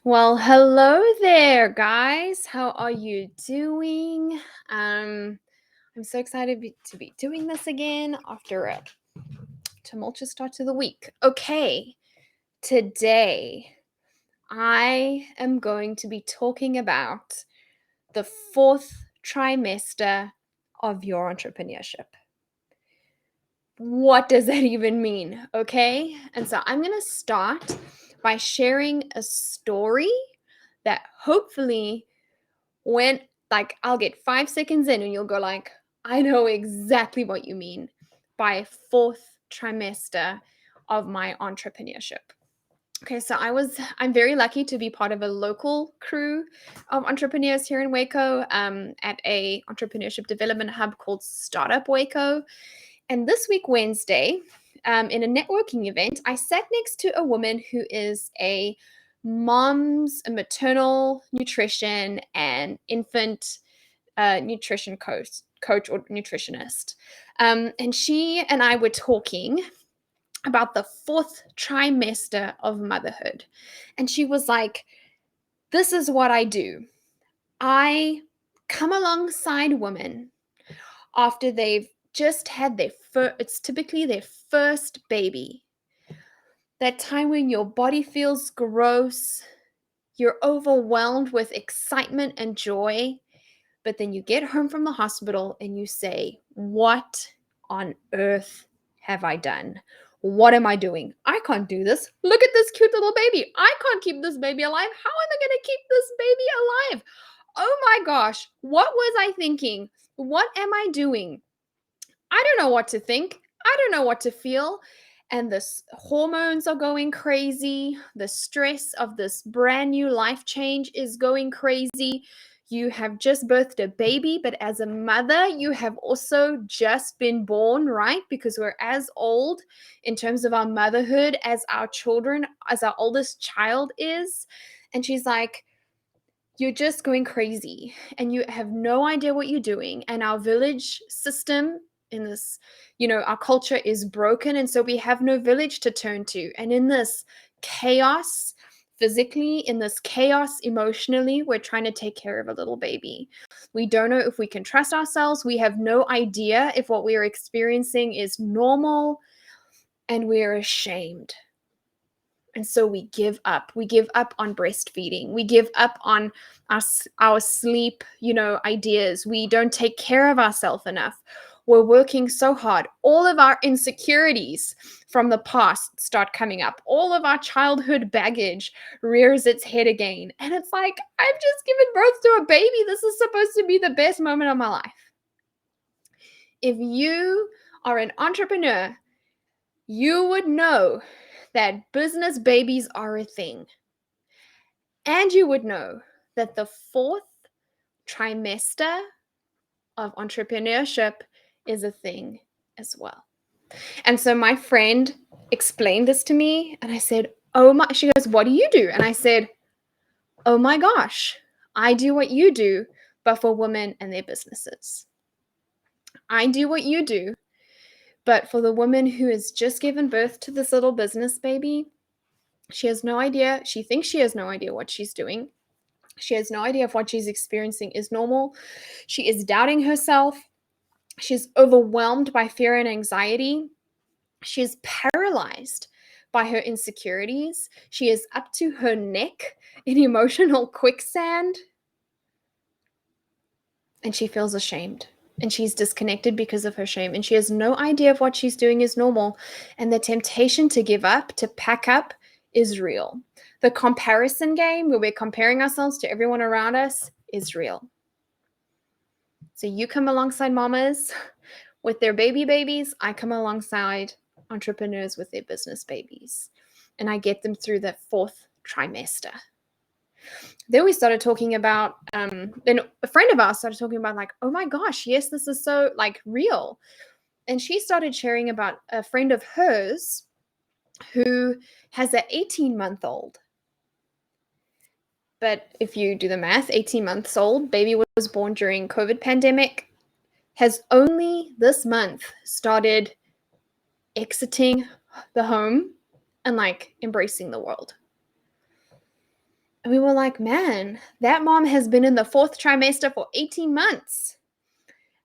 Well, hello there, guys. How are you doing? I'm so excited to be doing this again after a tumultuous start to the week. Okay, today I am going to be talking about the fourth trimester of your entrepreneurship. What does that even mean? Okay, and so I'm going to start by sharing a story that hopefully when I'll get 5 seconds in and you'll go like, I know exactly what you mean by fourth trimester of my entrepreneurship. Okay, so I'm very lucky to be part of a local crew of entrepreneurs here in Waco at a entrepreneurship development hub called Startup Waco. And this week, Wednesday, in a networking event, I sat next to a woman who is a maternal nutrition and infant nutrition coach or nutritionist. And she and I were talking about the fourth trimester of motherhood. And she was like, this is what I do. I come alongside women after they've just had it's typically their first baby. That time when your body feels gross, you're overwhelmed with excitement and joy, but then you get home from the hospital and you say, what on earth have I done? What am I doing? I can't do this. Look at this cute little baby. I can't keep this baby alive. How am I going to keep this baby alive? Oh my gosh, what was I thinking? What am I doing? I don't know what to think. I don't know what to feel. And the hormones are going crazy. The stress of this brand new life change is going crazy. You have just birthed a baby, but as a mother, you have also just been born, right? Because we're as old in terms of our motherhood as our children, as our oldest child is. And she's like, you're just going crazy and you have no idea what you're doing. And our village system in this, our culture is broken. And so we have no village to turn to. And in this chaos, physically, in this chaos emotionally, we're trying to take care of a little baby. We don't know if we can trust ourselves. We have no idea if what we are experiencing is normal, and we are ashamed. And so we give up. We give up on breastfeeding. We give up on our sleep, ideas. We don't take care of ourselves enough. We're working so hard. All of our insecurities from the past start coming up. All of our childhood baggage rears its head again. And it's like, I've just given birth to a baby. This is supposed to be the best moment of my life. If you are an entrepreneur, you would know that business babies are a thing. And you would know that the fourth trimester of entrepreneurship is a thing as well. And so my friend explained this to me, and I said, oh my, she goes, what do you do? And I said, oh my gosh, I do what you do, but for women and their businesses. I do what you do, but for the woman who has just given birth to this little business baby, she has no idea. She thinks she has no idea what she's doing. She has no idea if what she's experiencing is normal. She is doubting herself. She's overwhelmed by fear and anxiety. She is paralyzed by her insecurities. She is up to her neck in emotional quicksand. And she feels ashamed. And she's disconnected because of her shame. And she has no idea if what she's doing is normal. And the temptation to give up, to pack up, is real. The comparison game where we're comparing ourselves to everyone around us is real. So you come alongside mamas with their babies. I come alongside entrepreneurs with their business babies. And I get them through the fourth trimester. Then we started talking about, then a friend of ours started talking about like, oh my gosh, yes, this is so like real. And she started sharing about a friend of hers who has an 18-month-old. But if you do the math, 18 months old, baby was born during COVID pandemic, has only this month started exiting the home and like embracing the world. And we were like, man, that mom has been in the fourth trimester for 18 months.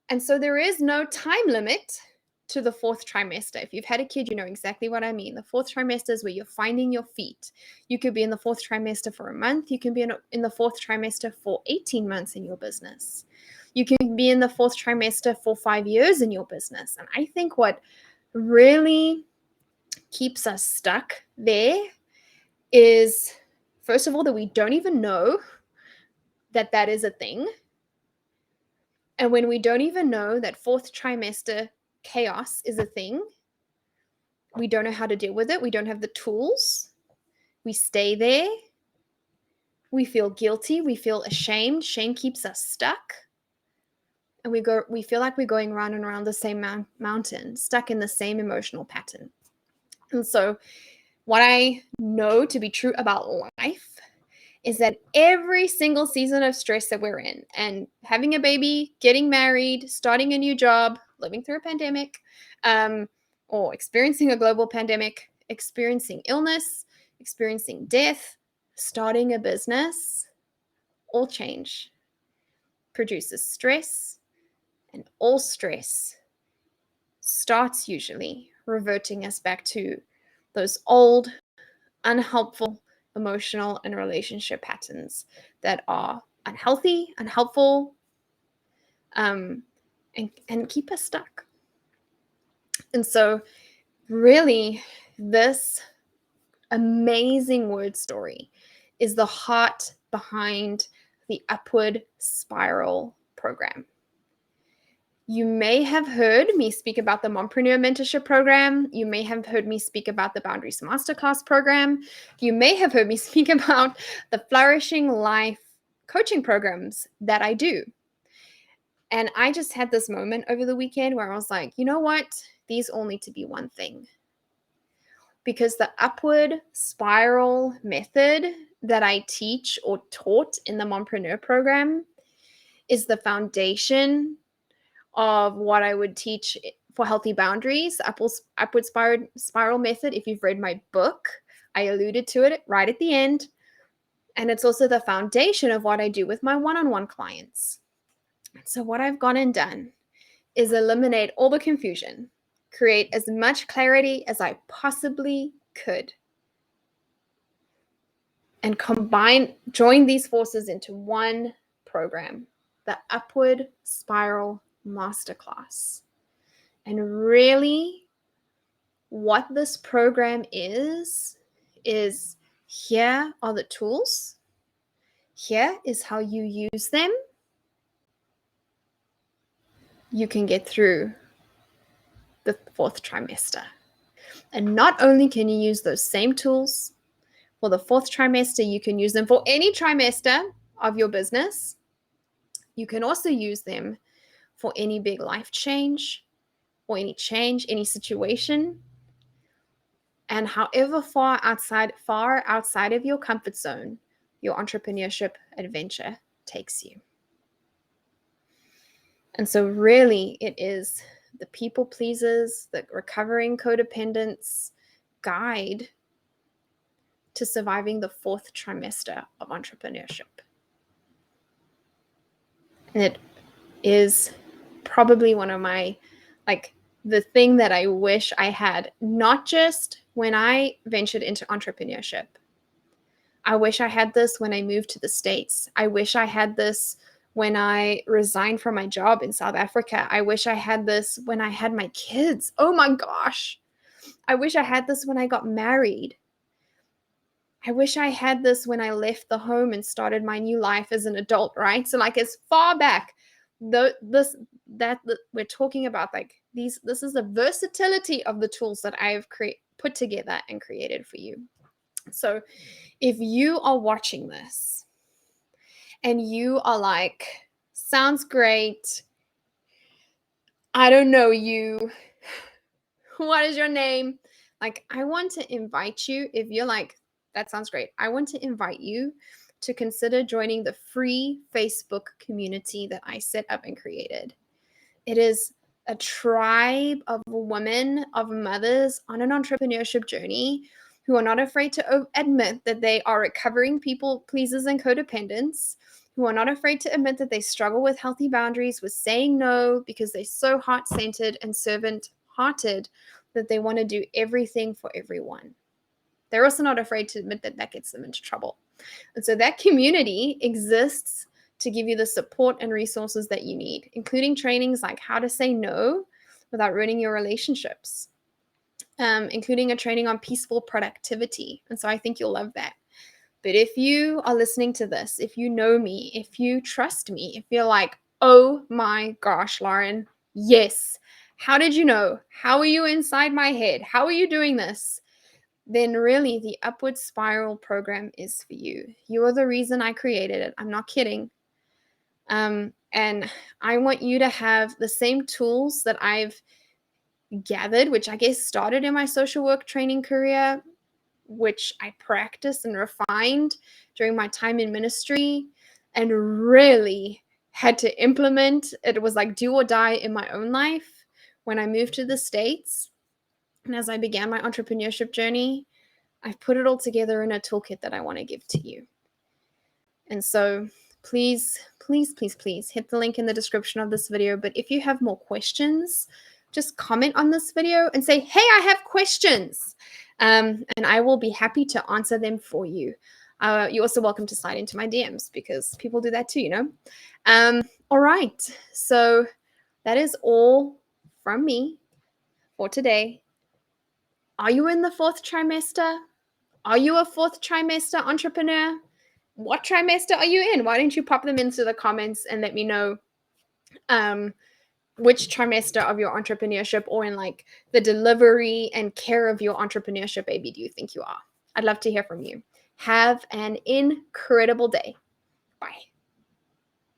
And so there is no time limit to the fourth trimester. If you've had a kid, you know exactly what I mean. The fourth trimester is where you're finding your feet. You could be in the fourth trimester for a month. You can be in the fourth trimester for 18 months in your business. You can be in the fourth trimester for 5 years in your business. And I think what really keeps us stuck there is, first of all, that we don't even know that that is a thing. And when we don't even know that fourth trimester chaos is a thing, we don't know how to deal with it. We don't have the tools. We stay there. We feel guilty. We feel ashamed. Shame keeps us stuck. And we feel like we're going round and around the same mountain, stuck in the same emotional pattern. And so what I know to be true about life is that every single season of stress that we're in, and having a baby, getting married, starting a new job, living through a pandemic, or experiencing a global pandemic, experiencing illness, experiencing death, starting a business, all change produces stress, and all stress starts usually reverting us back to those old, unhelpful emotional and relationship patterns that are unhealthy, unhelpful, and keep us stuck. And so really, this amazing word story is the heart behind the Upward Spiral program. You may have heard me speak about the Mompreneur Mentorship Program. You may have heard me speak about the Boundaries Masterclass program. You may have heard me speak about the Flourishing Life coaching programs that I do. And I just had this moment over the weekend where I was like, you know what? These all need to be one thing. Because the Upward Spiral method that I teach or taught in the Mompreneur program is the foundation of what I would teach for healthy boundaries, upward spiral method. If you've read my book, I alluded to it right at the end. And it's also the foundation of what I do with my one-on-one clients. So what I've gone and done is eliminate all the confusion, create as much clarity as I possibly could, and join these forces into one program, the Upward Spiral Masterclass. And really, what this program is here are the tools. Here is how you use them. You can get through the fourth trimester. And not only can you use those same tools for the fourth trimester, you can use them for any trimester of your business. You can also use them for any big life change or any change, any situation. And however far outside of your comfort zone your entrepreneurship adventure takes you. And so really it is the people pleasers, the recovering codependents guide to surviving the fourth trimester of entrepreneurship. And it is probably one of my, the thing that I wish I had, not just when I ventured into entrepreneurship. I wish I had this when I moved to the States. I wish I had this when I resigned from my job in South Africa. I wish I had this when I had my kids. Oh my gosh. I wish I had this when I got married. I wish I had this when I left the home and started my new life as an adult, right? So as far back, we're talking about this is the versatility of the tools that I've put together and created for you. So if you are watching this and you are like, sounds great, I don't know you, what is your name? I want to invite you, if you're like, that sounds great, I want to invite you to consider joining the free Facebook community that I set up and created. It is a tribe of women, of mothers on an entrepreneurship journey who are not afraid to admit that they are recovering people pleasers and codependents, who are not afraid to admit that they struggle with healthy boundaries, with saying no because they're so heart-centered and servant-hearted that they want to do everything for everyone. They're also not afraid to admit that that gets them into trouble. And so that community exists to give you the support and resources that you need, including trainings like how to say no without ruining your relationships, including a training on peaceful productivity. And so I think you'll love that. But if you are listening to this, if you know me, if you trust me, if you're like, oh my gosh, Lauren, yes, how did you know? How are you inside my head? How are you doing this? Then really the Upward Spiral program is for you. You are the reason I created it. I'm not kidding. And I want you to have the same tools that I've gathered, which I guess started in my social work training career, which I practiced and refined during my time in ministry and really had to implement. It was like do or die in my own life when I moved to the States. And as I began my entrepreneurship journey, I've put it all together in a toolkit that I want to give to you. And so please, please, please, please hit the link in the description of this video. But if you have more questions, just comment on this video and say, hey, I have questions. And I will be happy to answer them for you. You're also welcome to slide into my DMs because people do that too, you know. All right. So that is all from me for today. Are you in the 4th trimester? Are you a 4th trimester entrepreneur? What trimester are you in? Why don't you pop them into the comments and let me know which trimester of your entrepreneurship or in like the delivery and care of your entrepreneurship baby do you think you are? I'd love to hear from you. Have an incredible day. Bye.